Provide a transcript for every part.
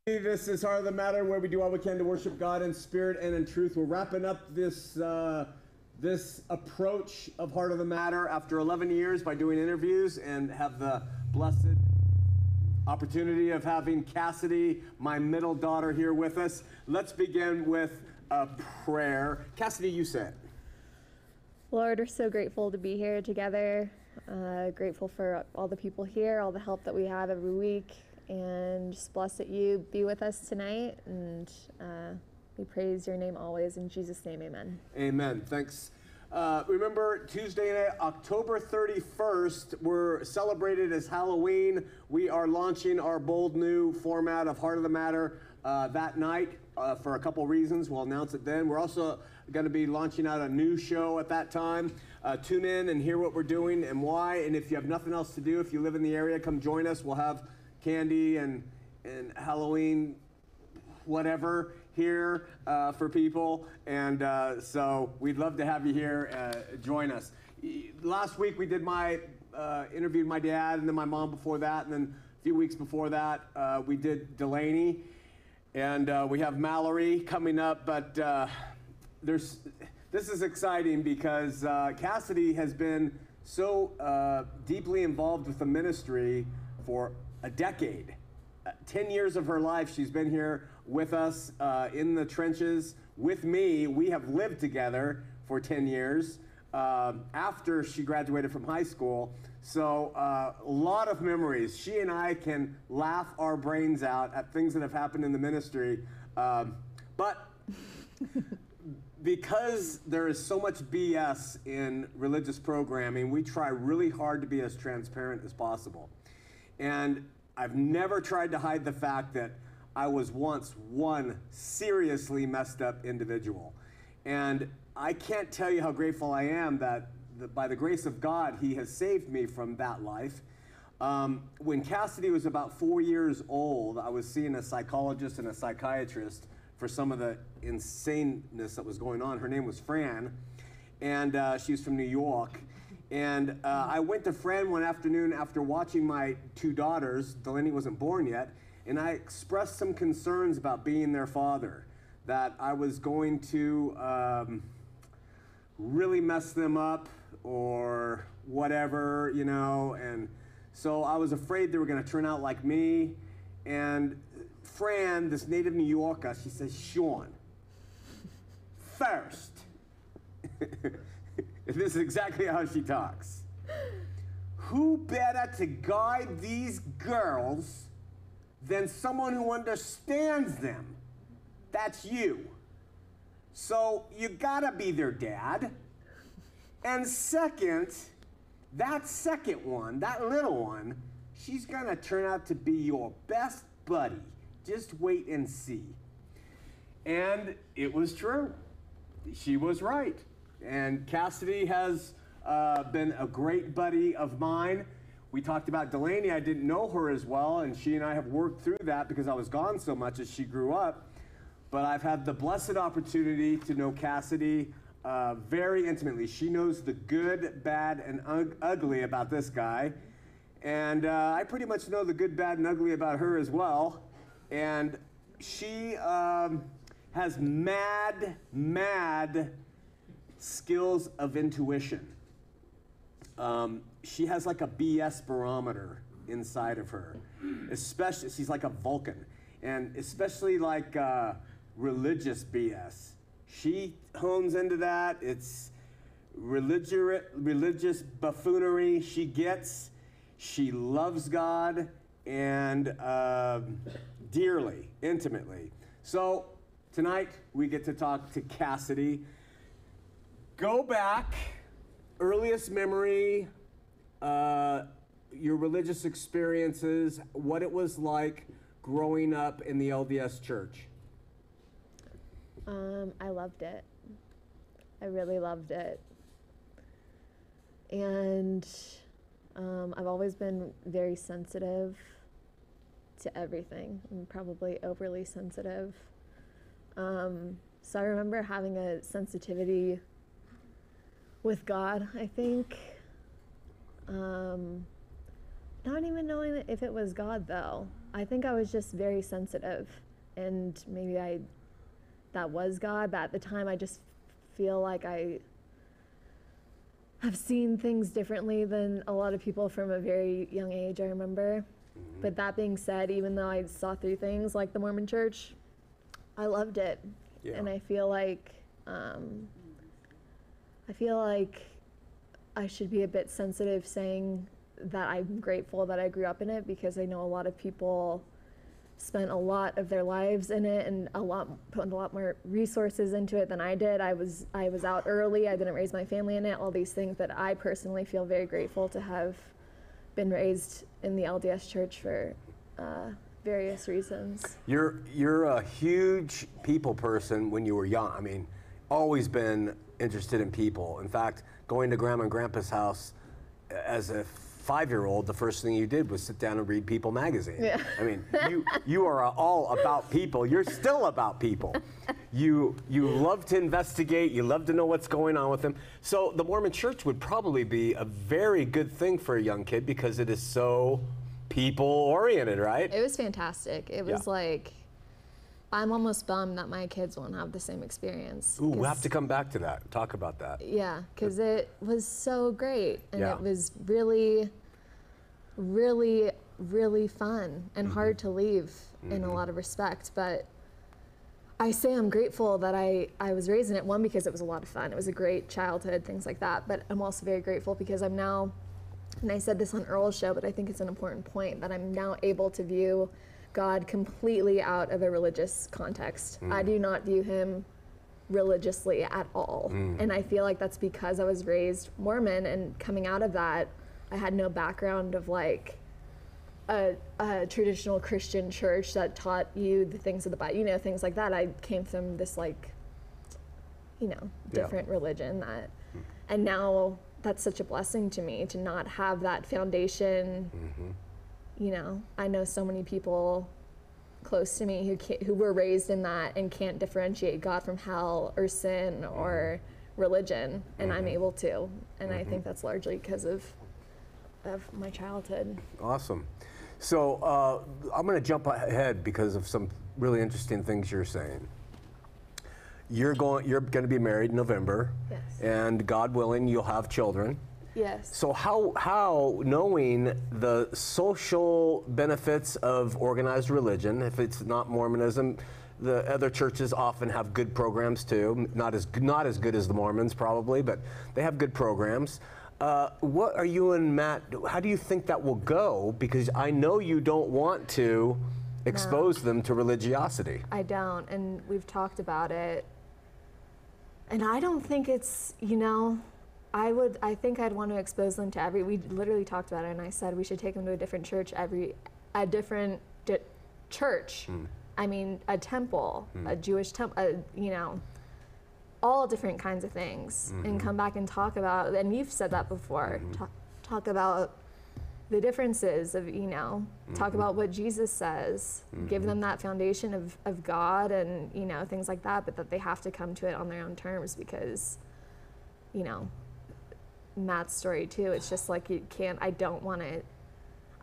This is Heart of the Matter, where we do all we can to worship God in spirit and in truth. We're wrapping up this approach of Heart of the Matter after 11 years by doing interviews, and have the blessed opportunity of having Cassidy, my middle daughter, here with us. Let's begin with a prayer. Cassidy, you say it. Lord, we're so grateful to be here together. Grateful for all the people here, all the help that we have every week. And just bless that you be with us tonight, and we praise your name always. In Jesus' name, amen. Amen. Thanks. Remember, Tuesday night, October 31st, we're celebrated as Halloween. We are launching our bold new format of Heart of the Matter that night for a couple reasons. We'll announce it then. We're also going to be launching out a new show at that time. Tune in and hear what we're doing and why. And if you have nothing else to do, if you live in the area, come join us. We'll have candy and Halloween whatever here for people, and so we'd love to have you here. Join us. Last week we did interviewed my dad, and then my mom before that, and then a few weeks before that we did Delaney, and we have Mallory coming up. But this is exciting because Cassidy has been so deeply involved with the ministry for a decade. 10 years of her life, she's been here with us in the trenches with me. We have lived together for 10 years after she graduated from high school. So a lot of memories. She and I can laugh our brains out at things that have happened in the ministry. But because there is so much BS in religious programming, we try really hard to be as transparent as possible. And I've never tried to hide the fact that I was once one seriously messed up individual. And I can't tell you how grateful I am that by the grace of God, he has saved me from that life. When Cassidy was about 4 years old, I was seeing a psychologist and a psychiatrist for some of the insaneness that was going on. Her name was Fran, and she was from New York. And I went to Fran one afternoon after watching my two daughters. Delaney wasn't born yet. And I expressed some concerns about being their father, that I was going to really mess them up or whatever, you know. And so I was afraid they were going to turn out like me. And Fran, this native New Yorker, she says, "Shawn, first." This is exactly how she talks. "Who better to guide these girls than someone who understands them? That's you. So you gotta be their dad. And second, that second one, that little one, she's gonna turn out to be your best buddy. Just wait and see." And it was true. She was right. And Cassidy has been a great buddy of mine. We talked about Delaney. I didn't know her as well, and she and I have worked through that because I was gone so much as she grew up. But I've had the blessed opportunity to know Cassidy very intimately. She knows the good, bad, and ugly about this guy. And I pretty much know the good, bad, and ugly about her as well. And she has mad skills of intuition. She has like a BS barometer inside of her. Especially, she's like a Vulcan. And especially like religious BS. She hones into that. It's religious buffoonery she gets. She loves God and dearly, intimately. So tonight we get to talk to Cassidy. Go back, earliest memory, your religious experiences, what it was like growing up in the LDS church. I loved it. I really loved it. And I've always been very sensitive to everything. I'm probably overly sensitive. So I remember having a sensitivity with God, I think. Not even knowing if it was God, though. I think I was just very sensitive, and maybe that was God, but at the time I just feel like I have seen things differently than a lot of people from a very young age, I remember. But that being said, even though I saw through things like the Mormon Church, I loved it. Yeah. And I feel like I should be a bit sensitive saying that I'm grateful that I grew up in it, because I know a lot of people spent a lot of their lives in it and put a lot more resources into it than I did. I was out early. I didn't raise my family in it. All these things that I personally feel very grateful to have been raised in the LDS Church for various reasons. You're a huge people person when you were young. I mean, always been interested in people. In fact, going to Grandma and Grandpa's house as a 5-year-old, the first thing you did was sit down and read People magazine. Yeah. I mean, you are all about people. You're still about people. You love to investigate. You love to know what's going on with them. So the Mormon Church would probably be a very good thing for a young kid because it is so people-oriented, right? It was fantastic. It was like, I'm almost bummed that my kids won't have the same experience. Ooh, we'll have to come back to that, talk about that. Yeah, because it was so great, and it was really, really, really fun and hard to leave in a lot of respect. But I say I'm grateful that I was raised in it, one, because it was a lot of fun. It was a great childhood, things like that. But I'm also very grateful because I'm now, and I said this on Earl's show, but I think it's an important point, that I'm now able to view God completely out of a religious context. I do not view him religiously at all. And I feel like that's because I was raised Mormon, and coming out of that, I had no background of like a traditional Christian church that taught you the things of the Bible, things like that. I came from this like, different religion that, and now that's such a blessing to me to not have that foundation. I know so many people close to me who were raised in that and can't differentiate God from hell or sin or religion, and I'm able to. And I think that's largely because of my childhood. Awesome. So I'm going to jump ahead because of some really interesting things you're saying. You're going to be married in November, yes, and God willing, you'll have children. Yes. So how knowing the social benefits of organized religion, if it's not Mormonism, the other churches often have good programs too. Not as good as the Mormons probably, but they have good programs. What are you and Matt? How do you think that will go? Because I know you don't want to expose them to religiosity. I don't, and we've talked about it. And I don't think it's I think I'd want to expose them to we literally talked about it, and I said we should take them to a different church, church. I mean, a temple, a Jewish temple, all different kinds of things, and come back and talk about, and you've said that before, talk about the differences of, talk about what Jesus says, give them that foundation of God and, things like that, but that they have to come to it on their own terms because, Matt's story too, it's just like I don't want to,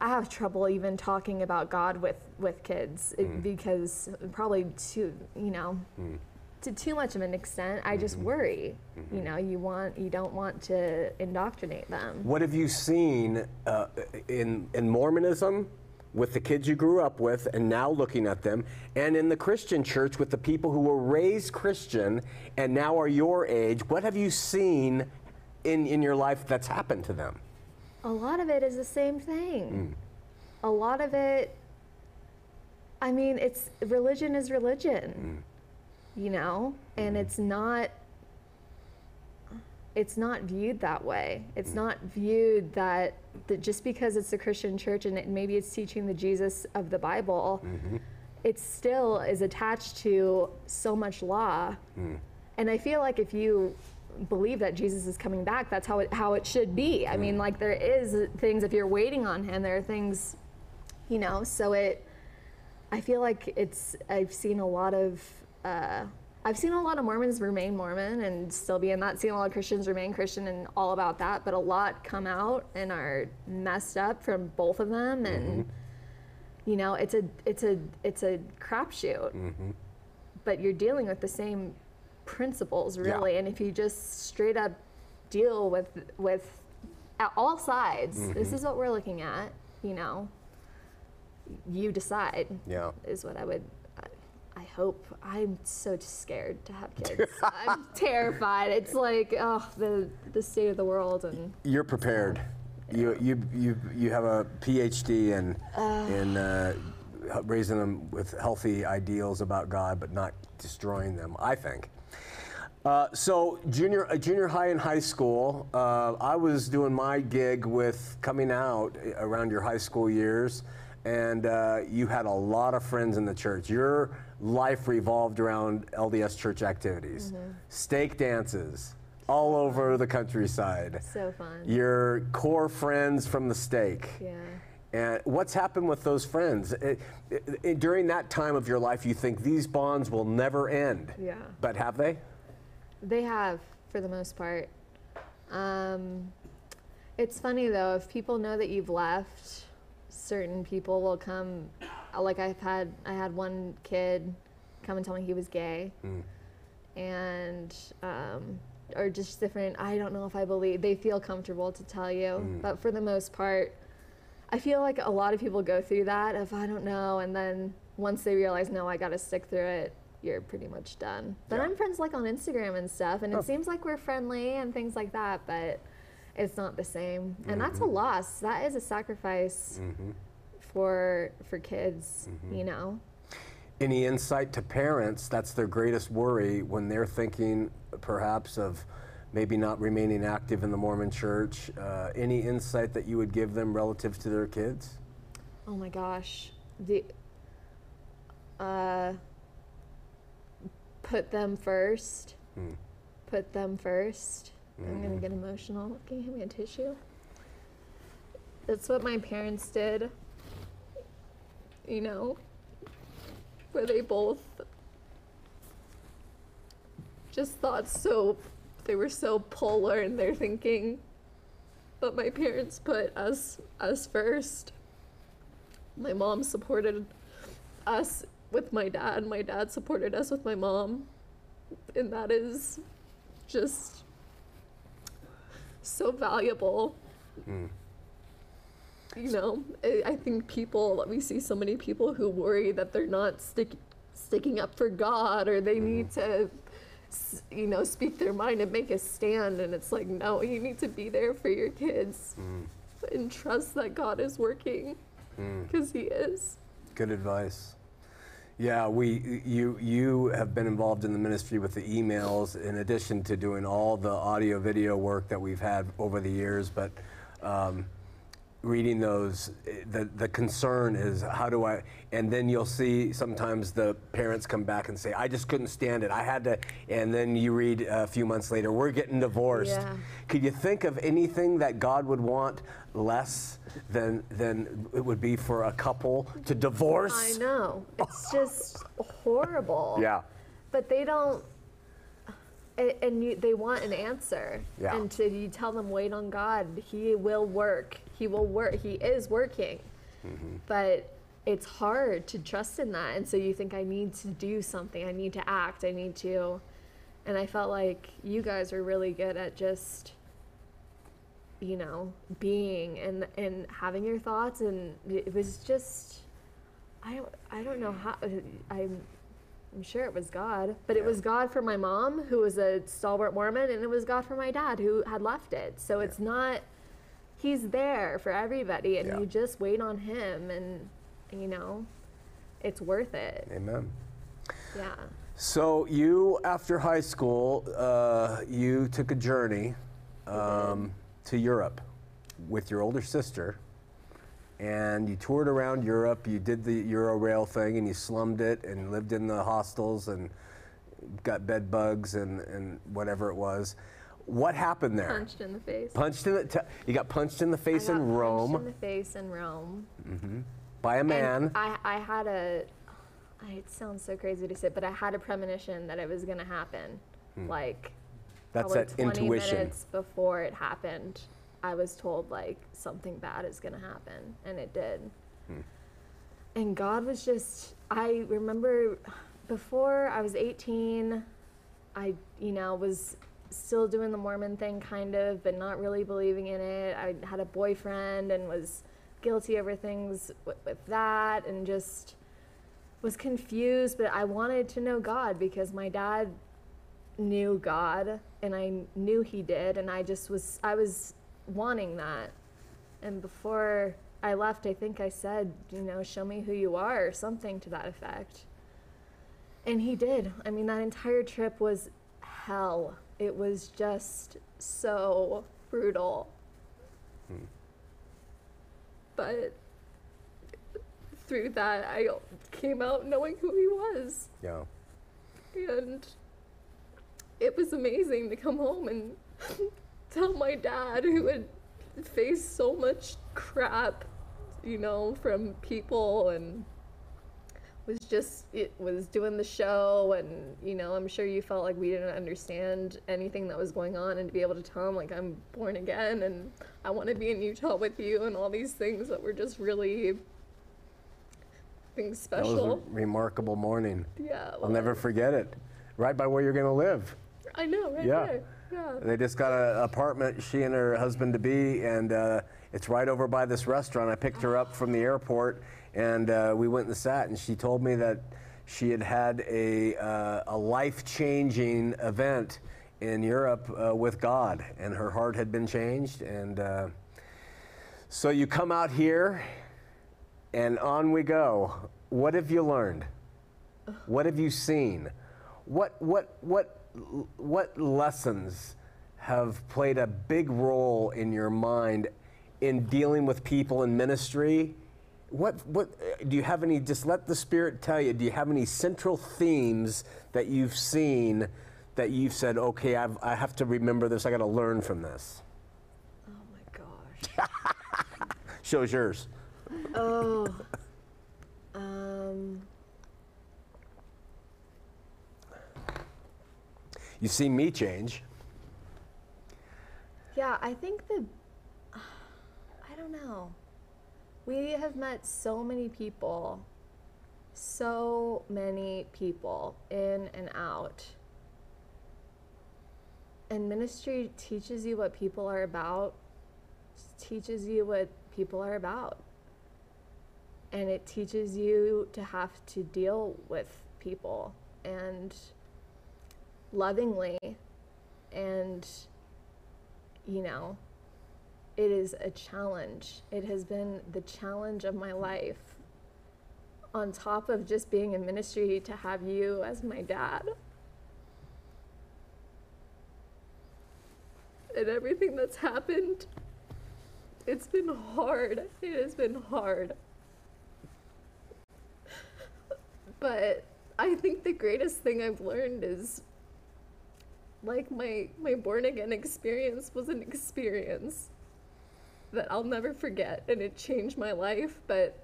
I have trouble even talking about God with kids because probably to too much of an extent, I just worry, you don't want to indoctrinate them. What have you seen in Mormonism with the kids you grew up with and now looking at them, and in the Christian church with the people who were raised Christian and now are your age? What have you seen in your life that's happened to them? A lot of it is the same thing. A lot of it, I mean, religion is religion, and it's not viewed that way. It's not viewed that just because it's a Christian church and maybe it's teaching the Jesus of the Bible, it still is attached to so much law. And I feel like if you believe that Jesus is coming back, that's how it should be. I mean, like, there is things, if you're waiting on him, there are things, so I feel like I've seen a lot of Mormons remain Mormon and still be, and not seeing a lot of Christians remain Christian and all about that, but a lot come out and are messed up from both of them, and You know, it's a crapshoot, but you're dealing with the same principles, really. And if you just straight up deal with at all sides, this is what we're looking at, you know, you decide. Yeah. Is what I hope. I'm so scared to have kids. I'm terrified. It's like, oh, the state of the world. And you're prepared. You have a PhD in raising them with healthy ideals about God, but not destroying them, I think. So junior high and high school, I was doing my gig with coming out around your high school years, and you had a lot of friends in the church. Your life revolved around LDS church activities, stake dances, all over the countryside. So fun. Your core friends from the stake. Yeah. And what's happened with those friends? During that time of your life, you think these bonds will never end. Yeah. But have they? They have, for the most part. It's funny though, if people know that you've left, certain people will come. Like I had one kid come and tell me he was gay, and or just different. I don't know if I believe. They feel comfortable to tell you, but for the most part, I feel like a lot of people go through that of I don't know, and then once they realize no, I got to stick through it, you're pretty much done. But I'm friends like on Instagram and stuff, and it seems like we're friendly and things like that, but it's not the same, and that's a loss. That is a sacrifice for kids, you know. Any insight to parents? That's their greatest worry when they're thinking perhaps of maybe not remaining active in the Mormon church. Any insight that you would give them relative to their kids? Oh my gosh. Put them first. Put them first. I'm gonna get emotional. Can you hand me a tissue? That's what my parents did, you know, where they both just thought they were so polar in their thinking, but my parents put us first. My mom supported us with my dad. My dad supported us with my mom, and that is just so valuable. You know, I think we see so many people who worry that they're not sticking up for God, or they need to, you know, speak their mind and make a stand. And it's like, no, you need to be there for your kids and trust that God is working, because He is. Good advice. Yeah, you have been involved in the ministry with the emails, in addition to doing all the audio video work that we've had over the years. But reading those, the concern is how do I, and then you'll see sometimes the parents come back and say, I just couldn't stand it. I had to, and then you read a few months later, we're getting divorced. Yeah. Could you think of anything that God would want less than it would be for a couple to divorce? I know. It's just horrible. Yeah. But they don't, they want an answer. Yeah. And you tell them, wait on God. He will work. He will work. He is working. But it's hard to trust in that. And so you think, I need to do something. I need to act. I need to. And I felt like you guys were really good at just, you know, being and having your thoughts. And it was just, I don't know how, I'm sure it was God, but it was God for my mom, who was a stalwart Mormon, and it was God for my dad, who had left it. So it's not, He's there for everybody, and you just wait on Him, and, you know, it's worth it. Amen. Yeah. So you, after high school, you took a journey to Europe with your older sister, and you toured around Europe. You did the Euro-rail thing, and you slummed it and lived in the hostels and got bed bugs and whatever it was. What happened there? Punched in the face. You got punched in the face in Rome. Punched in the face in Rome. By a man. And I had it sounds so crazy to say, but I had a premonition that it was going to happen. Like, that's probably that 20 intuition. minutes before it happened, I was told, like, something bad is going to happen, and it did. And God was just, I remember before I was 18, I, was still doing the Mormon thing kind of, but not really believing in it. I had a boyfriend and was guilty over things with that, and just was confused, but I wanted to know God because my dad knew God and I knew he did, and I was wanting that. And before I left, I think I said, show me who you are, or something to that effect. And he did. I mean, that entire trip was hell. It was just so brutal. But through that, I came out knowing who he was. Yeah. And it was amazing to come home and tell my dad, who had faced so much crap, from people, and was doing the show, and I'm sure you felt like we didn't understand anything that was going on, and to be able to tell him, like, I'm born again and I want to be in Utah with you, and all these things that were just really being special. That was a remarkable morning. Yeah. I'll never forget it. Right by where you're going to live. I know, right there. Yeah. They just got an apartment, she and her husband-to-be, and it's right over by this restaurant. I picked her up from the airport, and we went and sat, and she told me that she had a life-changing event in Europe with God, and her heart had been changed. And so you come out here, and on we go. What have you learned? What have you seen? What lessons have played a big role in your mind in dealing with people in ministry? What do you have any, just let the Spirit tell you, do you have any central themes that you've seen that you've said, okay, I have to remember this, I got to learn from this? Oh my gosh. Show's yours. Oh. You've seen me change. Yeah, I think I don't know. We have met so many people in and out. And ministry teaches you what people are about, And it teaches you to have to deal with people, and lovingly, and it is a challenge. It has been the challenge of my life, on top of just being in ministry, to have you as my dad, and everything that's happened. It's been hard. It has been hard. But I think the greatest thing I've learned is, like, my born again experience was an experience that I'll never forget, and it changed my life, but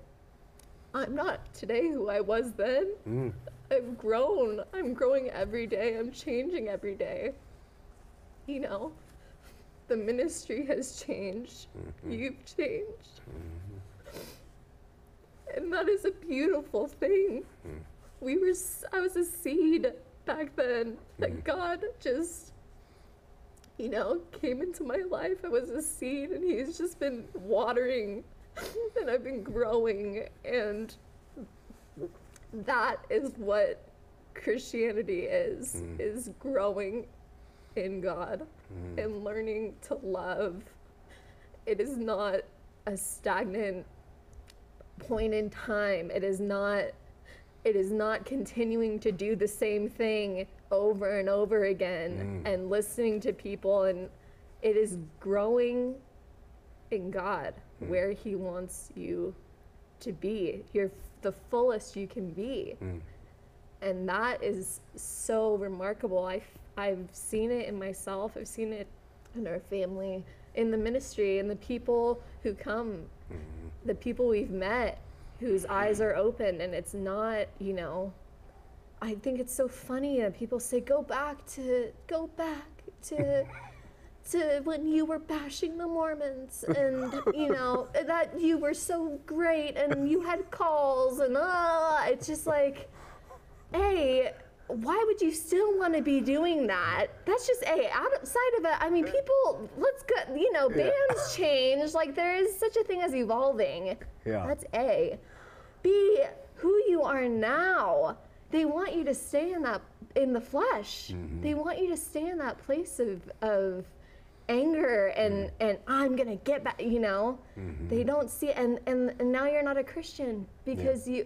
I'm not today who I was then. I've grown. I'm growing every day. I'm changing every day. The ministry has changed. You've changed. And that is a beautiful thing. I was a seed back then that God just, came into my life. I was a seed, and he's just been watering, and I've been growing, and that is what Christianity is growing in God and learning to love. It is not a stagnant point in time. It is not continuing to do the same thing over and over again and listening to people, and it is growing in God where he wants you to be. You're the fullest you can be. And that is so remarkable. I've seen it in myself. I've seen it in our family, in the ministry, and the people who come, the people we've met whose eyes are open. And it's not, I think it's so funny that people say, go back to to when you were bashing the Mormons and, you know, that you were so great and you had calls and it's just like, hey, why would you still want to be doing that? That's just outside of it. I mean, people, let's go, you know, bands change. Like, there is such a thing as evolving. Yeah. That's A. B, who you are now. They want you to stay in the flesh. Mm-hmm. They want you to stay in that place of anger and I'm gonna get back, you know. Mm-hmm. They don't see and now you're not a Christian because you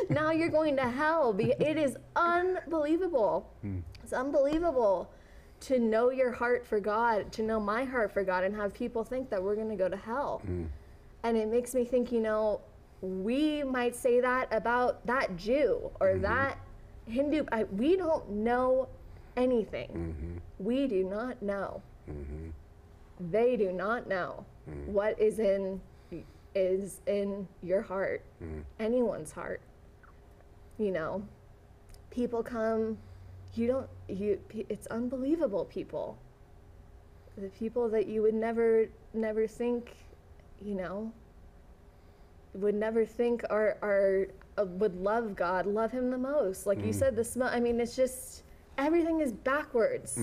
now you're going to hell. It is unbelievable. It's unbelievable to know your heart for God, to know my heart for God, and have people think that we're gonna go to hell. And it makes me think, you know, we might say that about that Jew or that Hindu. We don't know anything. We do not know. They do not know what is in your heart, anyone's heart. You know, people come, it's unbelievable people. The people that you would never think, you know, would never think would love God, love him the most. Like you said, I mean, it's just, everything is backwards.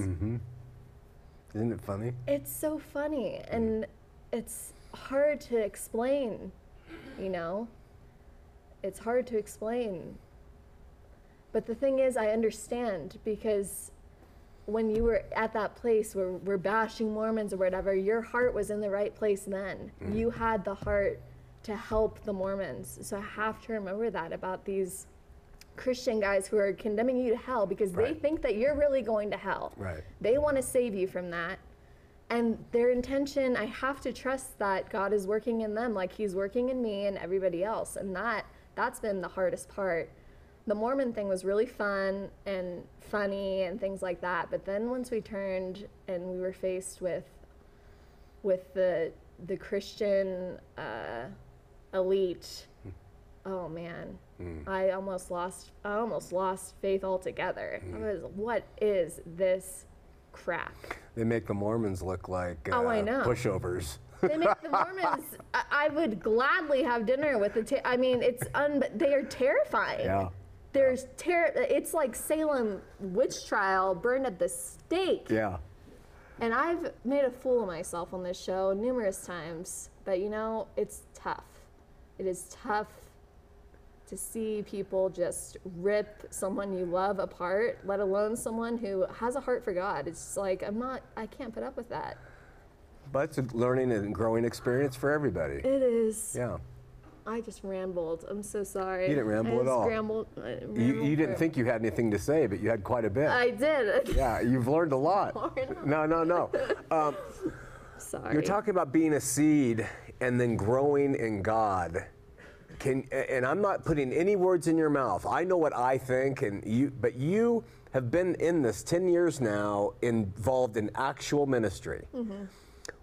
Isn't it funny? It's so funny, and it's hard to explain, you know? It's hard to explain. But the thing is, I understand, because when you were at that place where we're bashing Mormons or whatever, your heart was in the right place then. You had the heart to help the Mormons. So I have to remember that about these Christian guys who are condemning you to hell because they think that you're really going to hell. Right. They want to save you from that. And their intention, I have to trust that God is working in them like he's working in me and everybody else. And that's been the hardest part. The Mormon thing was really fun and funny and things like that. But then once we turned and we were faced with the Christian elite, oh man. I almost lost faith altogether. What is this crap? They make the Mormons look like I know. pushovers. They make the Mormons. I would gladly have dinner with I mean, they are terrifying. Yeah. It's like Salem witch trial burned at the stake. Yeah. And I've made a fool of myself on this show numerous times, but you know, it's tough. It is tough to see people just rip someone you love apart, let alone someone who has a heart for God. It's just like, I can't put up with that. But it's a learning and growing experience for everybody. It is. Yeah. I just rambled. I'm so sorry. You didn't ramble at all. You didn't think you had anything to say, but you had quite a bit. I did. Yeah, you've learned a lot. No. Sorry. You're talking about being a seed and then growing in God. And I'm not putting any words in your mouth. I know what I think, but you have been in this 10 years now, involved in actual ministry.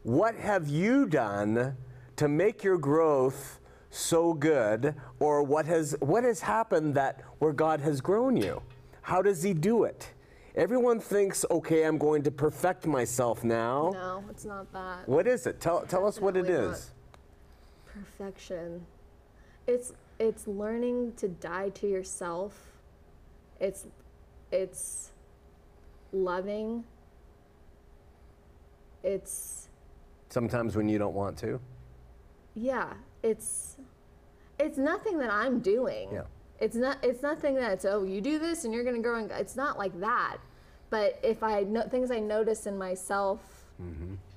What have you done to make your growth so good, or what has happened where God has grown you? How does he do it? Everyone thinks, okay, I'm going to perfect myself now. No, it's not that. What is it? Tell us what it is. Perfection. It's learning to die to yourself. It's loving. It's sometimes when you don't want to. Yeah, it's nothing that I'm doing. Yeah. It's nothing that's, oh, you do this and you're gonna grow. It's not like that. But if things I notice in myself,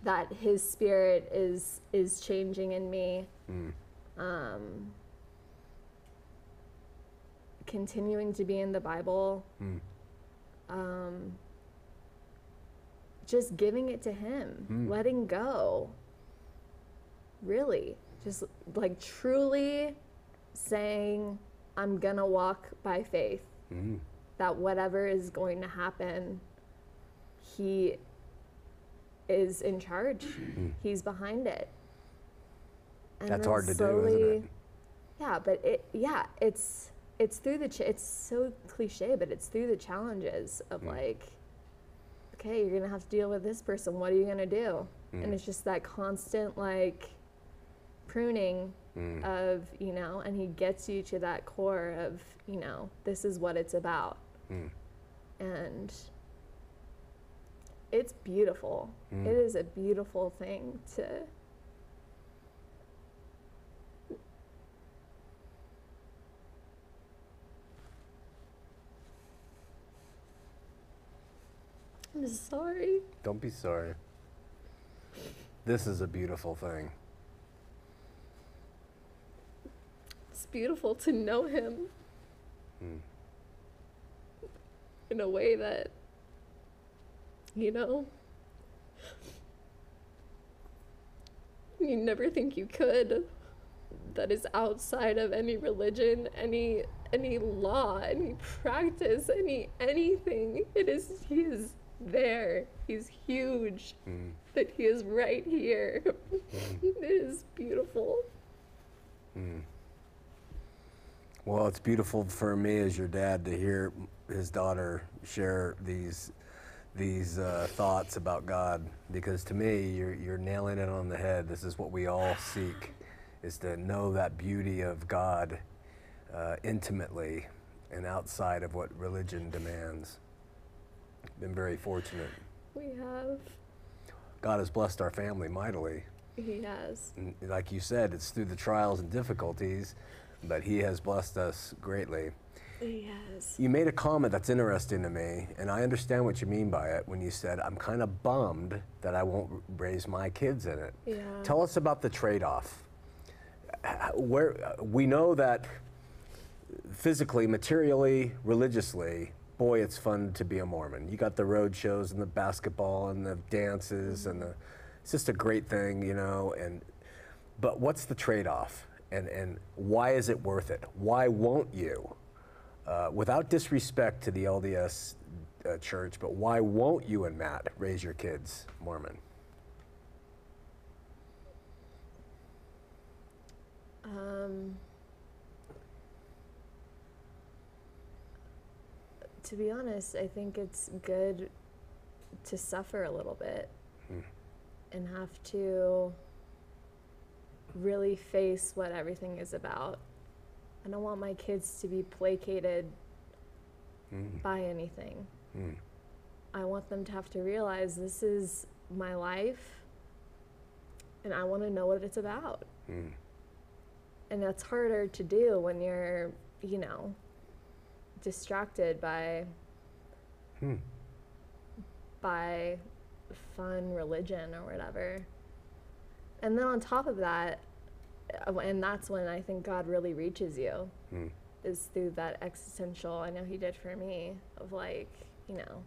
that his spirit is changing in me. Continuing to be in the Bible, just giving it to him, letting go, really, just like truly saying, I'm gonna walk by faith, that whatever is going to happen, he is in charge, he's behind it. And that's then hard to slowly, do, isn't it? Yeah, but it's through it's so cliche, but it's through the challenges of like okay, you're gonna have to deal with this person. What are you gonna do? And it's just that constant like pruning of, you know, and he gets you to that core of, you know, this is what it's about. And it's beautiful. It is a beautiful thing to I'm sorry. Don't be sorry. This is a beautiful thing. It's beautiful to know him in a way that, you know, you never think you could, that is outside of any religion, any law, any practice, anything. He is there. He's huge. That he is right here. It is beautiful. Well, it's beautiful for me as your dad to hear his daughter share these thoughts about God, because to me, you're nailing it on the head. This is what we all seek, is to know that beauty of God intimately and outside of what religion demands. Been very fortunate. We have. God has blessed our family mightily. He has. And like you said, it's through the trials and difficulties, but he has blessed us greatly. He has. You made a comment that's interesting to me, and I understand what you mean by it when you said, I'm kind of bummed that I won't raise my kids in it. Yeah. Tell us about the trade-off. We know that physically, materially, religiously, boy, it's fun to be a Mormon. You got the road shows and the basketball and the dances and it's just a great thing, you know. But what's the trade-off, and why is it worth it? Why won't you, without disrespect to the LDS church, but why won't you and Matt raise your kids Mormon? To be honest, I think it's good to suffer a little bit and have to really face what everything is about. I don't want my kids to be placated by anything. I want them to have to realize this is my life and I want to know what it's about. And that's harder to do when you're, you know, distracted by fun religion or whatever. And then on top of that, and that's when I think God really reaches you, is through that existential, I know he did for me, of like, you know,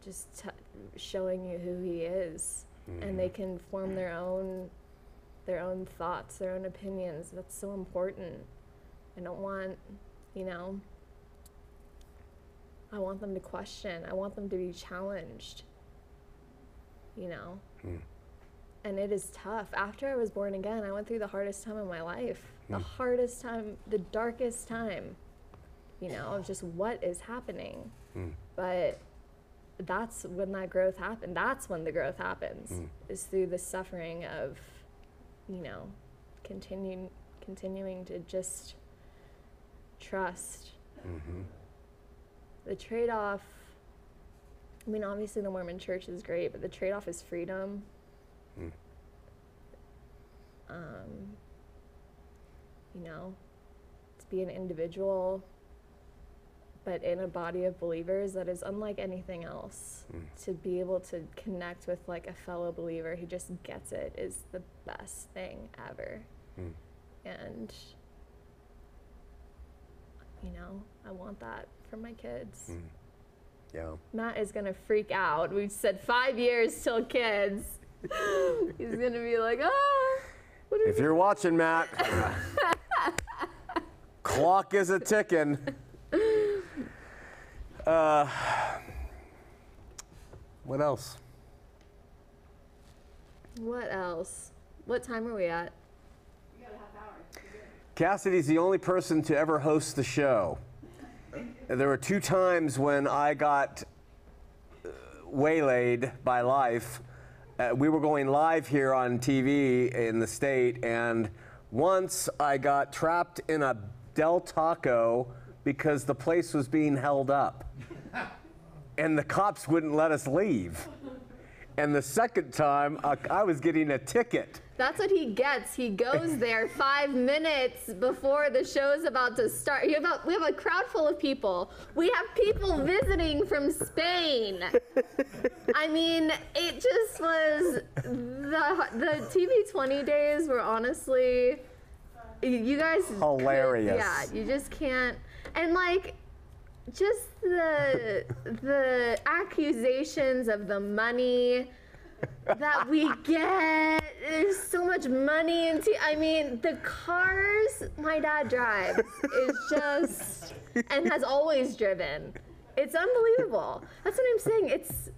just showing you who he is. And they can form their own thoughts, their own opinions. That's so important. I don't want, you know, I want them to question. I want them to be challenged, you know. And it is tough. After I was born again, I went through the hardest time of my life. The hardest time, the darkest time, you know, of just what is happening. But that's when that growth happened. That's when the growth happens, is through the suffering of, you know, continuing to just trust. The trade-off, I mean, obviously the Mormon church is great, but the trade-off is freedom. You know, to be an individual, but in a body of believers that is unlike anything else. To be able to connect with like a fellow believer who just gets it is the best thing ever. And, you know, I want that for my kids. Yeah. Matt is gonna freak out. We've said 5 years till kids. He's gonna be like, if you're watching, Matt, clock is a ticking. What else? What else? What time are we at? We got a half hour. Cassidy's the only person to ever host the show. There were 2 times when I got waylaid by life. We were going live here on TV in the state, and once I got trapped in a Del Taco because the place was being held up. And the cops wouldn't let us leave. And the second time, I was getting a ticket. That's what he gets. He goes there 5 minutes before the show's about to start. We have a crowd full of people. We have people visiting from Spain. I mean, it just was, the TV 20 days were honestly, you guys. Hilarious. Yeah, you just can't. And like, just the accusations of the money that we get. There's so much money into. I mean, the cars my dad drives is just, and has always driven. It's unbelievable. That's what I'm saying. It's,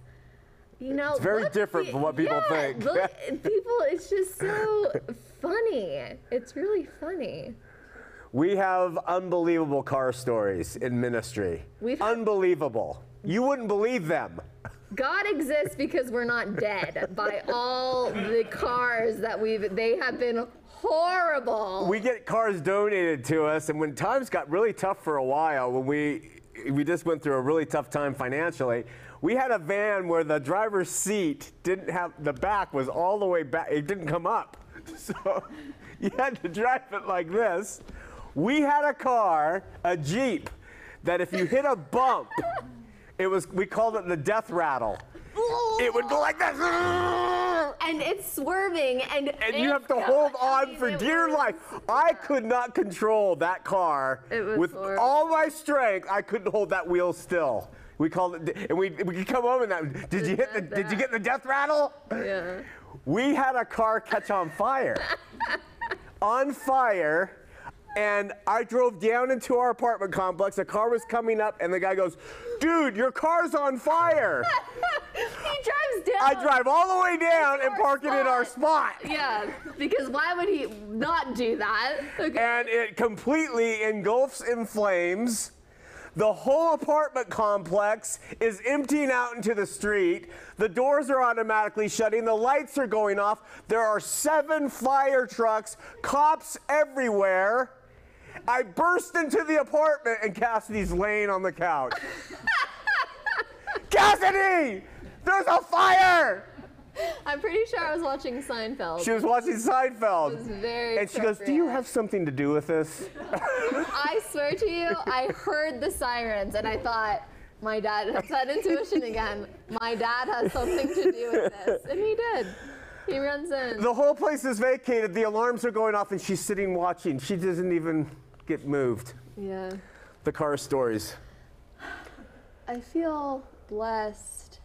you know, it's very different from what people think. People, it's just so funny. It's really funny. We have unbelievable car stories in ministry. Unbelievable. You wouldn't believe them. God exists because we're not dead by all the cars that they have been horrible. We get cars donated to us, and when times got really tough for a while, when we just went through a really tough time financially, we had a van where the driver's seat didn't have, the back was all the way back, it didn't come up. So you had to drive it like this. We had a car, a Jeep, that if you hit a bump, we called it the death rattle. It would go like this. And it's swerving, and you have to hold on for dear life. I could not control that car with all my strength. I couldn't hold that wheel still. We called it, and we could come home and that. Did you get the death rattle? Yeah. We had a car catch on fire. On fire. And I drove down into our apartment complex. A car was coming up, and the guy goes, "Dude, your car's on fire." He drives down. I drive all the way down and park it in our spot. Yeah, because why would he not do that? Okay. And it completely engulfs in flames. The whole apartment complex is emptying out into the street. The doors are automatically shutting. The lights are going off. There are 7 fire trucks, cops everywhere. I burst into the apartment, and Cassidy's laying on the couch. Cassidy! There's a fire! I'm pretty sure I was watching Seinfeld. She was watching Seinfeld. It was very And she goes, "Do you have something to do with this?" I swear to you, I heard the sirens, and I thought, my dad has that intuition again. My dad has something to do with this. And he did. He runs in. The whole place is vacated. The alarms are going off, and she's sitting watching. She doesn't even get moved. Yeah. The car stories. I feel blessed.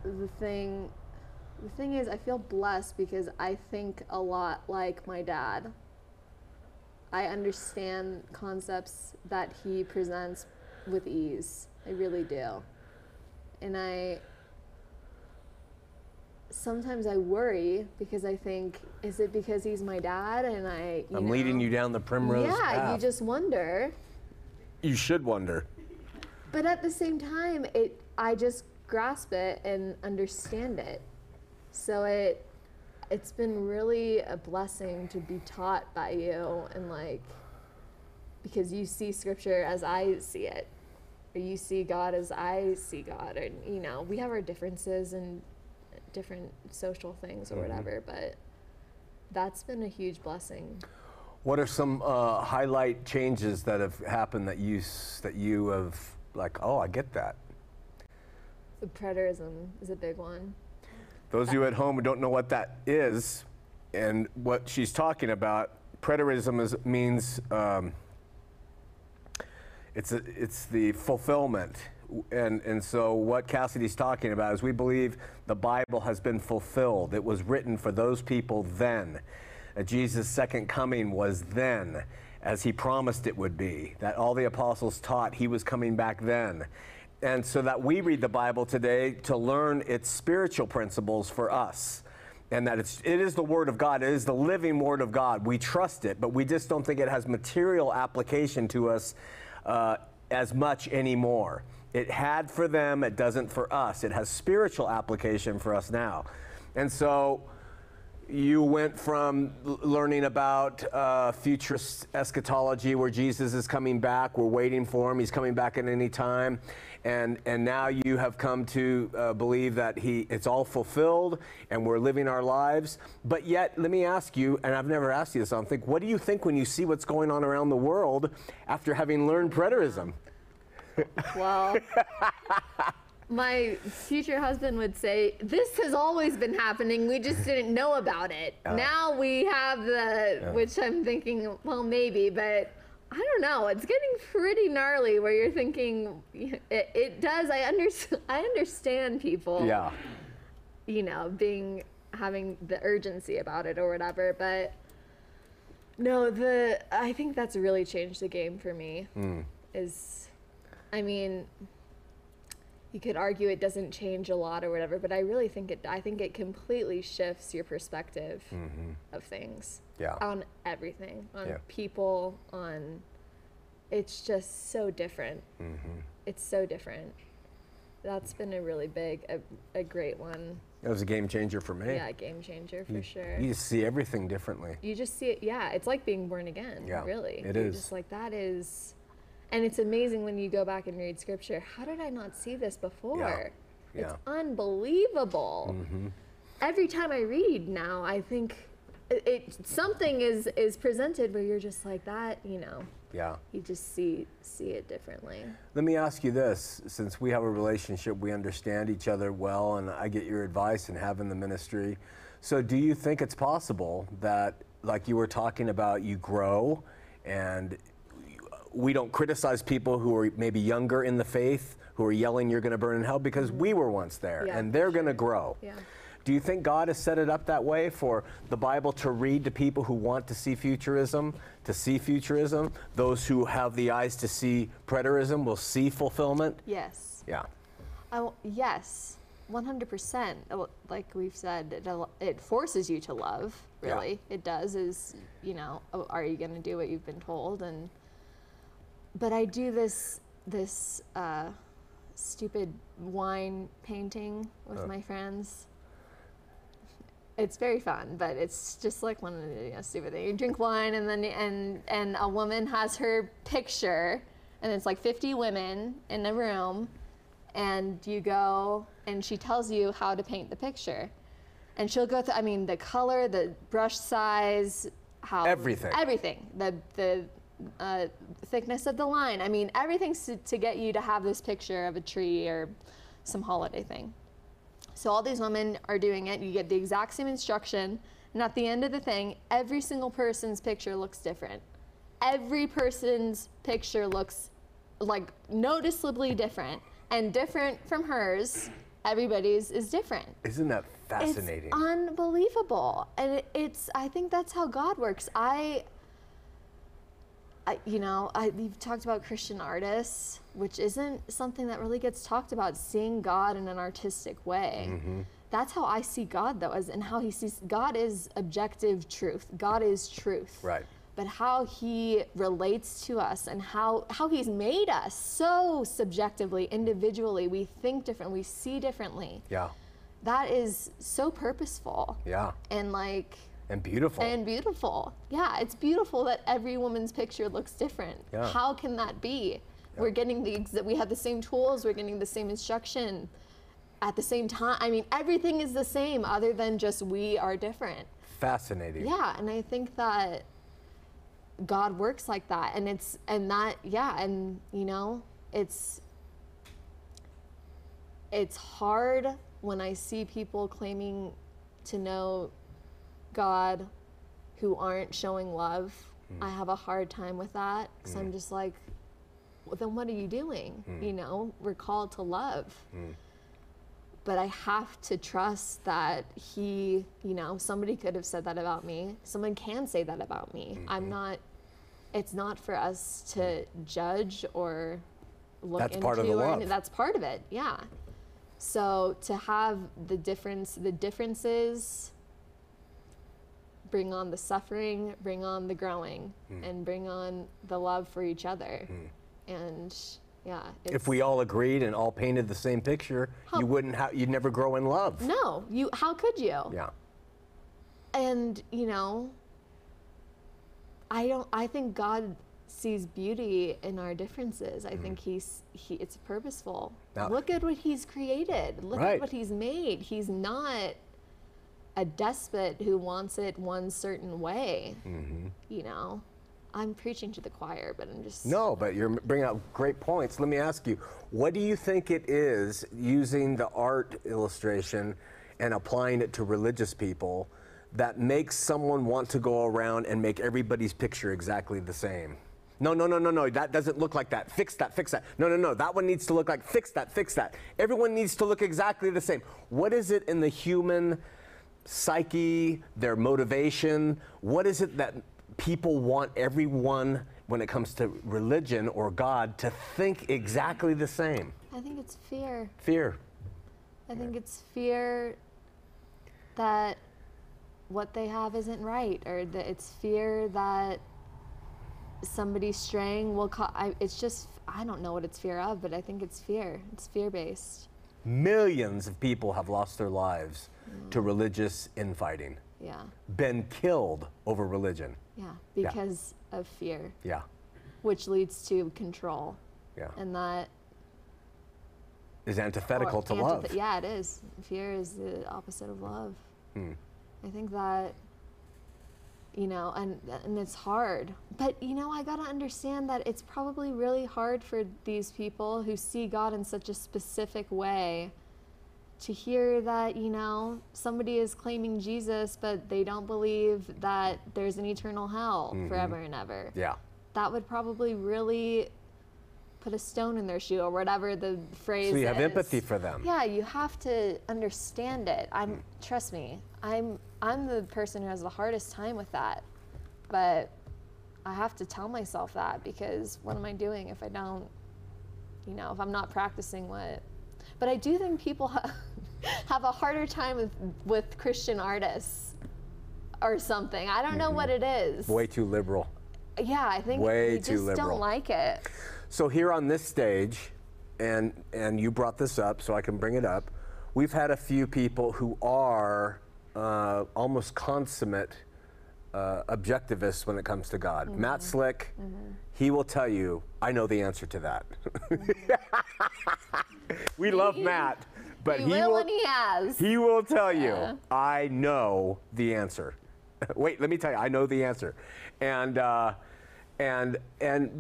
The thing is, I feel blessed because I think a lot like my dad. I understand concepts that he presents with ease. I really do. And sometimes I worry because I think, is it because he's my dad and I'm leading you down the primrose path. Yeah, you just wonder. You should wonder. But at the same time, I just grasp it and understand it. So it's been really a blessing to be taught by you, and because you see scripture as I see it, or you see God as I see God, and we have our differences and different social things or whatever, but that's been a huge blessing. What are some highlight changes that have happened that you have oh, I get that? The preterism is a big one. Those of you at home who don't know what that is and what she's talking about, preterism means it's the fulfillment. And so what Cassidy's talking about is we believe the Bible has been fulfilled. It was written for those people then. Jesus' second coming was then, as he promised it would be, that all the apostles taught he was coming back then. And so that we read the Bible today to learn its spiritual principles for us. And that it is the Word of God. It is the living Word of God. We trust it, but we just don't think it has material application to us as much anymore. it had for them, it doesn't for us. It has spiritual application for us now. And so you went from learning about future eschatology, where Jesus is coming back, we're waiting for him, he's coming back at any time, and now you have come to believe that it's all fulfilled and we're living our lives. But yet, let me ask you, and I've never asked you this, I don't think, what do you think when you see what's going on around the world after having learned preterism? Well, my future husband would say, this has always been happening, we just didn't know about it. Now we have which I'm thinking, well, maybe, but I don't know, it's getting pretty gnarly where you're thinking, it does, I understand people, you know, having the urgency about it or whatever, but no, I think that's really changed the game for me, I mean, you could argue it doesn't change a lot or whatever, but I really think it completely shifts your perspective of things. On everything, on people, it's just so different. It's so different. That's been a really big, a great one. It was a game changer for me. Yeah, a game changer for sure. You just see everything differently. You just see it, it's like being born again, really. It is. Just like, that is. And it's amazing when you go back and read scripture. How did I not see this before? It's unbelievable. Every time I read now, I think something is presented where you're just like that, you know. You just see it differently. Let me ask you this, since we have a relationship, we understand each other well, and I get your advice and have in the ministry. So do you think it's possible that, like you were talking about, you grow and we don't criticize people who are maybe younger in the faith, who are yelling, you're going to burn in hell, because we were once there, and they're going to grow. Do you think God has set it up that way for the Bible to read to people who want to see futurism? Those who have the eyes to see preterism will see fulfillment? Yes. Yes, 100%. Like we've said, it forces you to love, really. It does, you know, are you going to do what you've been told? But I do this stupid wine painting with my friends. It's very fun, but it's just like one of the stupid things. You drink wine, and then and a woman has her picture, and it's like 50 women in a room, and you go, and she tells you how to paint the picture, and she'll go through. I mean, the color, the brush size, everything, the thickness of the line. I mean, everything's to get you to have this picture of a tree or some holiday thing. So all these women are doing it. You get the exact same instruction, and at the end of the thing, every single person's picture looks different. Every person's picture looks like noticeably different, and different from hers. Everybody's is different. Isn't that fascinating? It's unbelievable, and I think that's how God works. You've talked about Christian artists, which isn't something that really gets talked about, seeing God in an artistic way. That's how I see God, though, and how he sees God is objective truth. God is truth. Right. But how he relates to us and how he's made us so subjectively, individually, we think differently, we see differently. That is so purposeful. And beautiful. Yeah, it's beautiful that every woman's picture looks different. How can that be? We're getting we have the same tools, we're getting the same instruction at the same time. I mean, everything is the same other than just we are different. Fascinating. Yeah, and I think that God works like that, and it's hard when I see people claiming to know God who aren't showing love. I have a hard time with that, because I'm just like, well, then what are you doing? You know, we're called to love. But I have to trust that somebody could have said that about me. Someone can say that about me. It's not for us to judge or look into. That's part of the love. That's part of it, yeah. So to have the differences bring on the suffering, bring on the growing, and bring on the love for each other. And Yeah. If we all agreed and all painted the same picture, you'd never grow in love. No, how could you? Yeah. And, I think God sees beauty in our differences. I think it's purposeful. Now, look at what he's created. Look at what he's made. He's not a despot who wants it one certain way. I'm preaching to the choir, but I'm just... No, but you're bringing out great points. Let me ask you, what do you think it is, using the art illustration and applying it to religious people, that makes someone want to go around and make everybody's picture exactly the same? No, that doesn't look like that. Fix that. No, that one needs to look like, fix that. Everyone needs to look exactly the same. What is it in the human psyche, their motivation? What is it that people want everyone, when it comes to religion or God, to think exactly the same? I think it's fear. Fear. I think it's fear that what they have isn't right, or that it's fear that somebody straying will it's just, I don't know what it's fear of, but I think it's fear. It's fear-based. Millions of people have lost their lives to religious infighting. Yeah. Been killed over religion. Yeah, because of fear. Yeah. Which leads to control. Yeah. And that is antithetical to love. Yeah, it is. Fear is the opposite of love. I think that, and it's hard. But, I got to understand that it's probably really hard for these people who see God in such a specific way to hear that, somebody is claiming Jesus, but they don't believe that there's an eternal hell forever and ever. Yeah. That would probably really put a stone in their shoe, or whatever the phrase is. So you have empathy for them. Yeah, you have to understand it. Trust me, I'm the person who has the hardest time with that. But I have to tell myself that, because what am I doing if I don't, if I'm not practicing what... But I do think people have a harder time with Christian artists or something. I don't know what it is. Way too liberal. Yeah, I think Way we too just liberal. don't like it. So here on this stage, and you brought this up, so I can bring it up, we've had a few people who are almost consummate objectivists when it comes to God. Matt Slick, he will tell you, I know the answer to that. We love Matt, but he will, and he has. He will tell you, I know the answer. Wait, let me tell you, I know the answer. And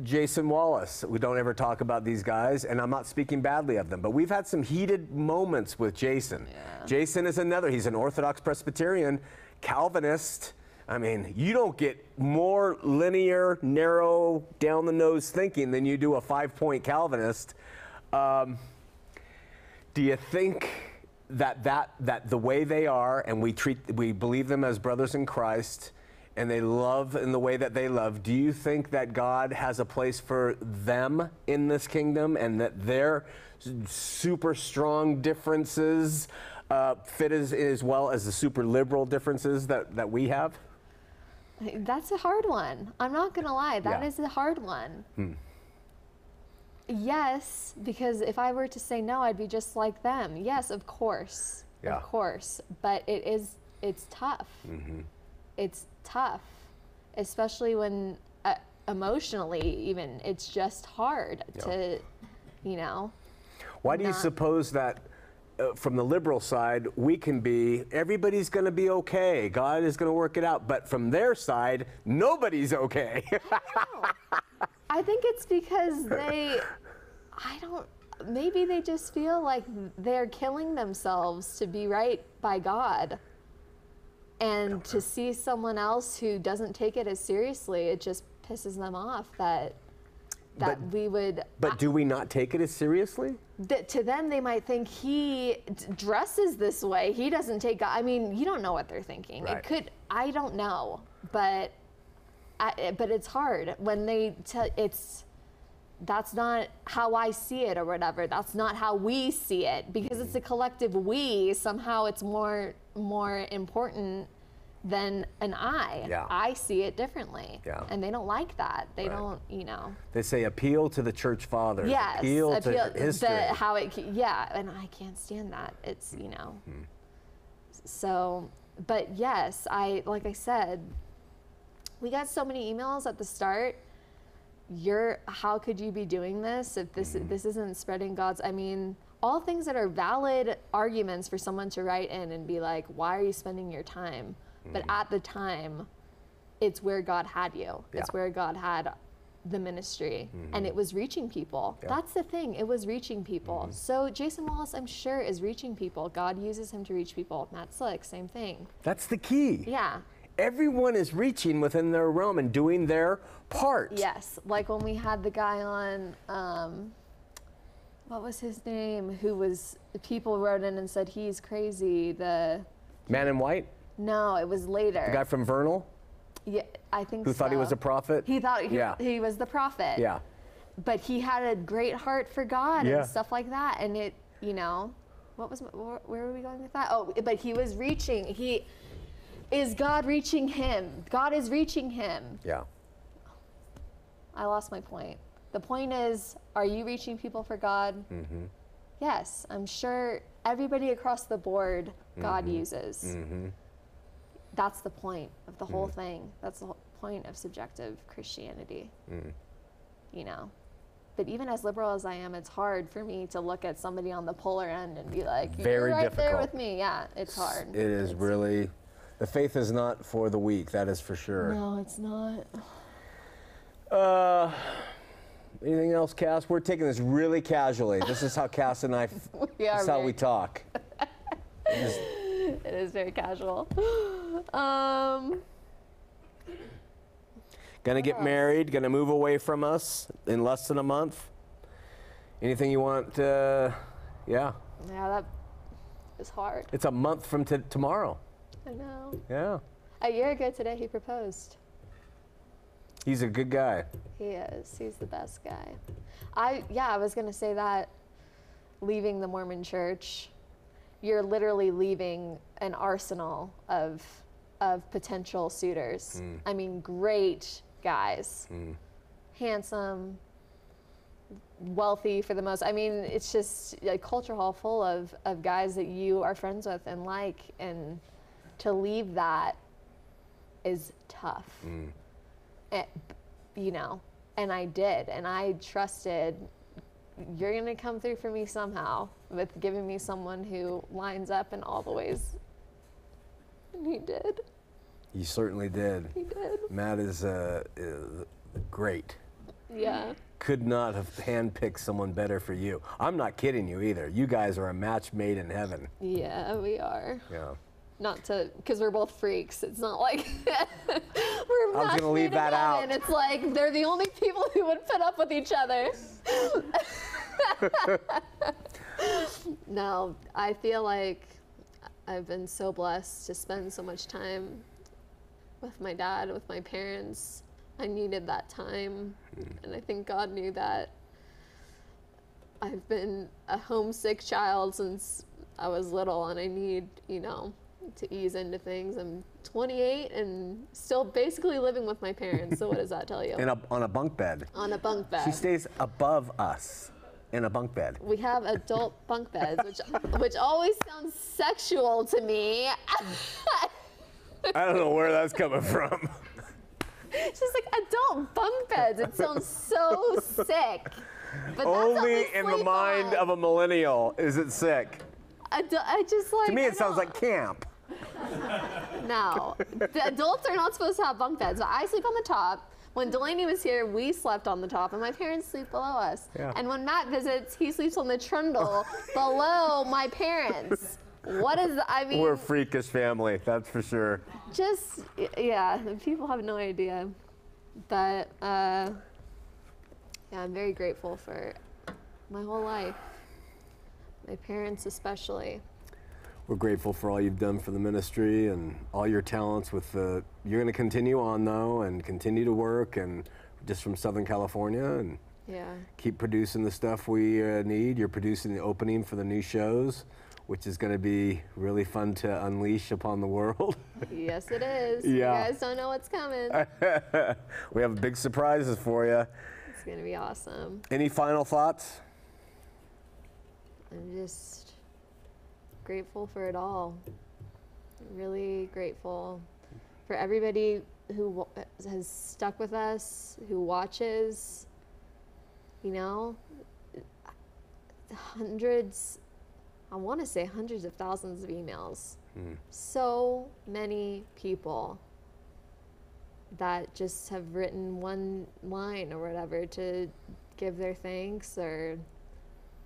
Jason Wallace, we don't ever talk about these guys, and I'm not speaking badly of them, but we've had some heated moments with Jason. Yeah. Jason is he's an Orthodox Presbyterian, Calvinist. I mean, you don't get more linear, narrow, down-the-nose thinking than you do a 5-point Calvinist. Do you think that the way they are, and we believe them as brothers in Christ, and they love in the way that they love, do you think that God has a place for them in this kingdom, and that their super strong differences fit as well as the super liberal differences that we have? That's a hard one. I'm not going to lie. That is a hard one. Yes, because if I were to say no, I'd be just like them. Yes, of course. Yeah. Of course. But it's tough. It's tough, especially when emotionally even, it's just hard to, Why do you suppose that from the liberal side, we can be, everybody's going to be okay, God is going to work it out, but from their side, nobody's okay? I think it's because maybe they just feel like they're killing themselves to be right by God. And to see someone else who doesn't take it as seriously, it just pisses them off that we would... But do we not take it as seriously? To them, they might think he dresses this way. He doesn't take... I mean, you don't know what they're thinking. Right. It could... I don't know. But it's hard when they tell... That's not how I see it, or whatever. That's not how we see it. Because it's a collective we, somehow it's more important than an I. Yeah. I see it differently. Yeah. And they don't like that. They Right. don't, you know. They say appeal to the church fathers. Yes. Appeal to history. Yeah, and I can't stand that. It's, you know. So, but yes, like I said, we got so many emails at the start. How could you be doing this if this isn't spreading God's, I mean, all things that are valid arguments for someone to write in and be like, why are you spending your time? But at the time, it's where God had you. Yeah. It's where God had the ministry, and it was reaching people. Yeah. That's the thing. It was reaching people. So Jason Wallace, I'm sure, is reaching people. God uses him to reach people. Matt Slick, same thing. That's the key. Yeah. Everyone is reaching within their realm and doing their part. Yes. Like when we had the guy on, what was his name? People wrote in and said he's crazy. Man in White? No, it was later. The guy from Vernal? Yeah, I think Who thought he was a prophet? He thought he was the prophet. Yeah. But he had a great heart for God Yeah. and stuff like that. And it, you know, where were we going with that? Oh, but he was reaching. Is God reaching him? God is reaching him. Yeah. I lost my point. The point is, are you reaching people for God? Yes, I'm sure everybody across the board God uses. That's the point of the whole thing. That's the whole point of subjective Christianity. You know? But even as liberal as I am, it's hard for me to look at somebody on the polar end and be like, Very you're right there difficult. with me. Yeah, it's hard. It is really, the faith is not for the weak, that is for sure. No, it's not. Anything else, Cass? We're taking this really casually. This is how Cass and I, We are this is how very- we talk. It is very casual. Gonna get married, gonna move away from us in less than a month. Anything you want, yeah. Yeah, that is hard. It's a month from tomorrow. I know. Yeah. A year ago today, he proposed. He's a good guy. He is. He's the best guy. I was going to say that leaving the Mormon church, you're literally leaving an arsenal of potential suitors. I mean, great guys. Handsome, wealthy for the most. I mean, it's just a culture hall full of guys that you are friends with and like, and to leave that is tough. You know, and I did, and I trusted you're gonna come through for me somehow with giving me someone who lines up in all the ways. And he did. He certainly did. He did. Matt is great. Yeah. Could not have handpicked someone better for you. I'm not kidding you either. You guys are a match made in heaven. Yeah, we are. Yeah. Because we're both freaks. It's not like we're I was matched gonna leave made in that out. heaven. It's like they're the only people who would put up with each other. No, I feel like I've been so blessed to spend so much time with my dad, with my parents. I needed that time, and I think God knew that. I've been a homesick child since I was little, and I need, you know, to ease into things. I'm 28 and still basically living with my parents, so what does that tell you? On a bunk bed. On a bunk bed. She stays above us in a bunk bed. We have adult bunk beds, which always sounds sexual to me. I don't know where that's coming from. It's just like adult bunk beds. It sounds so sick. But that's what Only we in the sleep mind on. of a millennial is it sick. I just like. To me, I it sounds don't- like camp. No, the adults are not supposed to have bunk beds. I sleep on the top. When Delaney was here, we slept on the top, and my parents sleep below us. Yeah. And when Matt visits, he sleeps on the trundle below my parents. What is? I mean, We're a freakish family, that's for sure. just yeah. People have no idea, but yeah, I'm very grateful for my whole life. My parents especially. We're grateful for all you've done for the ministry and all your talents with the, you're going to continue on though and continue to work and just from Southern California and Yeah. keep producing the stuff we need. You're producing the opening for the new shows. which is going to be really fun to unleash upon the world. Yes, it is. Yeah. You guys don't know what's coming. We have big surprises for you. It's going to be awesome. Any final thoughts? I'm just grateful for it all. Really grateful for everybody who has stuck with us, who watches, you know, hundreds, I want to say hundreds of thousands of emails. So many people that just have written one line or whatever to give their thanks, or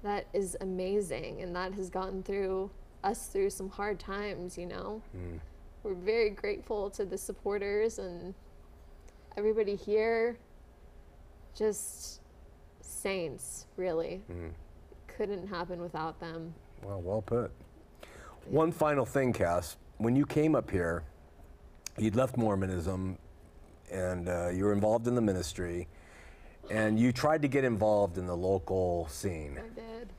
that is amazing, and that has gotten through us through some hard times, you know. We're very grateful to the supporters and everybody here. Just saints, really. Couldn't happen without them. Well put. One final thing, Cass. When you came up here, you'd left Mormonism, and you were involved in the ministry, and you tried to get involved in the local scene. I did.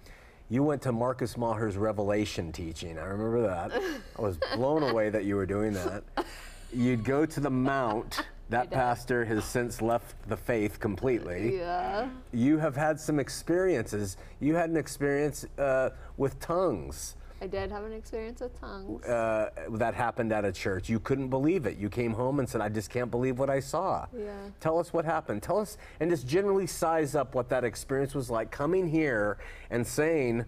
You went to Marcus Maher's Revelation teaching. I remember that. I was blown away that you were doing that. You'd go to the Mount. That pastor has since left the faith completely. Yeah. You have had some experiences. You had an experience with tongues. I did have an experience with tongues. That happened at a church. You couldn't believe it. You came home and said, I just can't believe what I saw. Yeah. Tell us what happened. Tell us, and just generally size up what that experience was like, coming here and saying,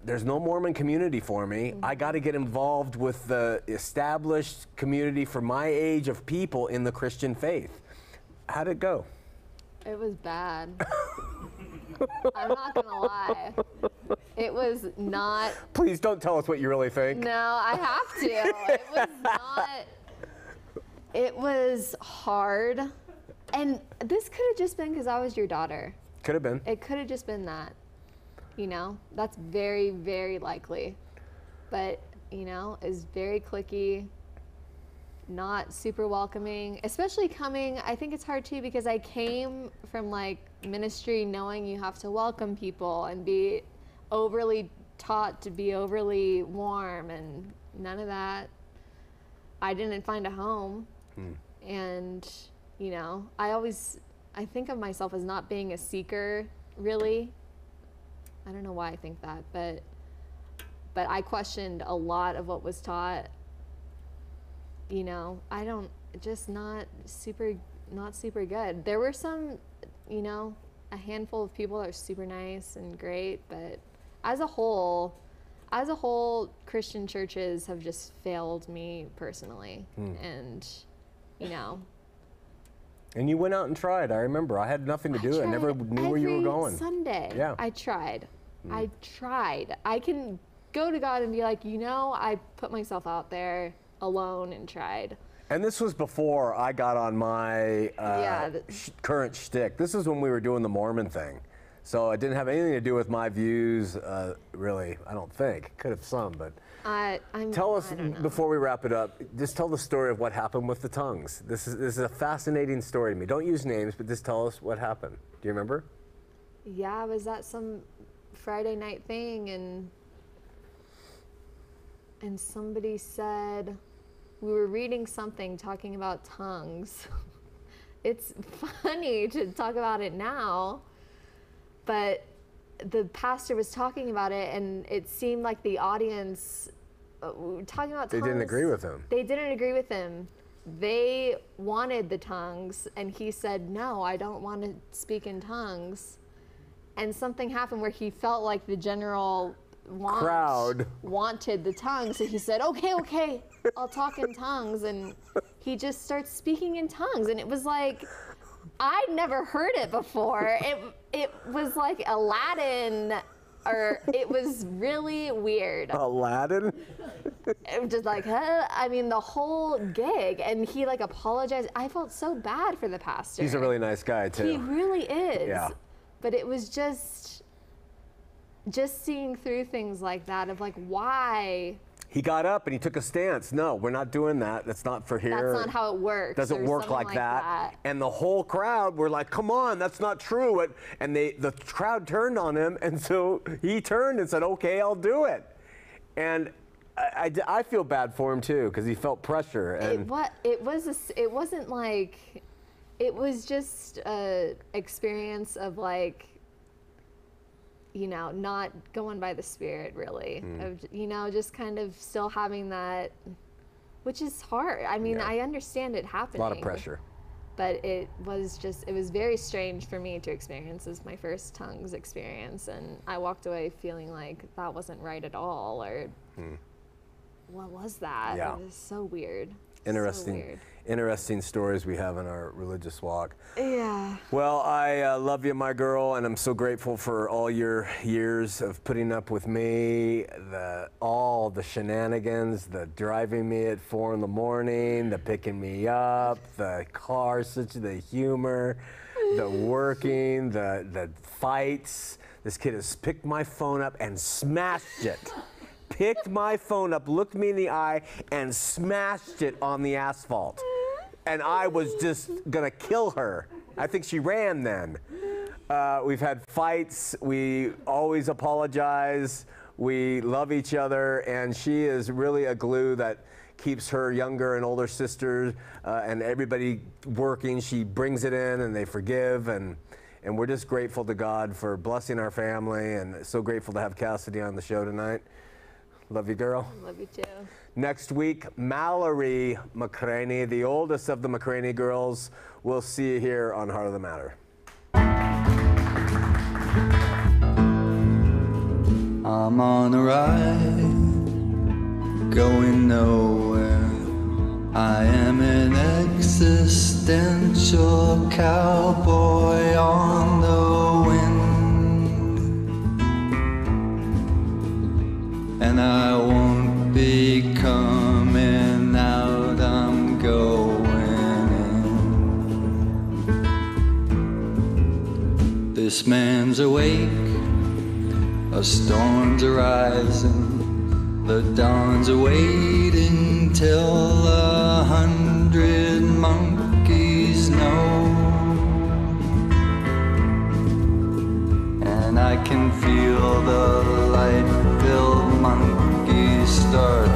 there's no Mormon community for me. I got to get involved with the established community for my age of people in the Christian faith. How'd it go? It was bad. I'm not gonna lie. It was not. Please don't tell us what you really think. No, I have to. It was not. It was hard. And this could have just been because I was your daughter. Could have been. It could have just been that. You know, that's very, very likely. But, you know, it's very cliquey, not super welcoming, especially coming. I think it's hard too because I came from like ministry knowing you have to welcome people and be overly taught to be overly warm, and none of that. I didn't find a home. And, you know, I think of myself as not being a seeker, really. I don't know why I think that, but I questioned a lot of what was taught. You know, not super good. There were some, you know, a handful of people that are super nice and great, but as a whole, Christian churches have just failed me personally. And, you know. And you went out and tried. I remember. I had nothing to do. I never knew where you were going. Sunday. Yeah. I tried. I can go to God and be like, you know, I put myself out there alone and tried. And this was before I got on my current shtick. This is when we were doing the Mormon thing. So it didn't have anything to do with my views, really, I don't think. Could have some, but tell us, before we wrap it up, just tell the story of what happened with the tongues. This is a fascinating story to me. Don't use names, but just tell us what happened. Do you remember? Yeah, I was at some Friday night thing, and somebody said, we were reading something talking about tongues. It's funny to talk about it now, but the pastor was talking about it, and it seemed like the audience talking about tongues. They didn't agree with him. They didn't agree with him. They wanted the tongues, and he said, no, I don't want to speak in tongues. And something happened where he felt like the general crowd wanted the tongues, so he said, okay, I'll talk in tongues, and he just starts speaking in tongues, and it was like, I'd never heard it before. It was like Aladdin, or it was really weird. Aladdin? It was just like, I mean, the whole gig, and he like apologized. I felt so bad for the pastor. He's a really nice guy too. He really is. Yeah. But it was just seeing through things like that of like, why? He got up and he took a stance. No, we're not doing that. That's not for here. That's not how it works. Doesn't work like that. And the whole crowd were like, come on, that's not true. And the crowd turned on him, and so he turned and said, okay, I'll do it. And I feel bad for him too, because he felt pressure. And It wasn't like, it was just a experience of like, you know, not going by the Spirit really, of, you know, just kind of still having that, which is hard. I mean, Yeah. I understand it happening. A lot of pressure. But it was very strange for me to experience as my first tongues experience, and I walked away feeling like that wasn't right at all, or what was that? Yeah. It was so weird. Interesting, So weird. interesting stories we have in our religious walk. Yeah. Well, I love you, my girl, and I'm so grateful for all your years of putting up with me, all the shenanigans, the driving me at 4 in the morning, the picking me up, the car, the humor, the working, the fights. This kid has picked my phone up and smashed it. Picked my phone up, looked me in the eye, and smashed it on the asphalt. And I was just gonna kill her. I think she ran then. We've had fights. We always apologize. We love each other, and she is really a glue that keeps her younger and older sisters and everybody working. She brings it in, and they forgive, and we're just grateful to God for blessing our family, and so grateful to have Cassidy on the show tonight. Love you, girl. Love you too. Next week, Mallory McCraney, the oldest of the McCraney girls. We'll see you here on Heart of the Matter. I'm on a ride, going nowhere. I am an existential cowboy on the wind. And I won't be coming out, I'm going in. This man's awake, a storm's arising, the dawn's awaiting till 100 monkeys know. And I can feel the light-filled monkeys start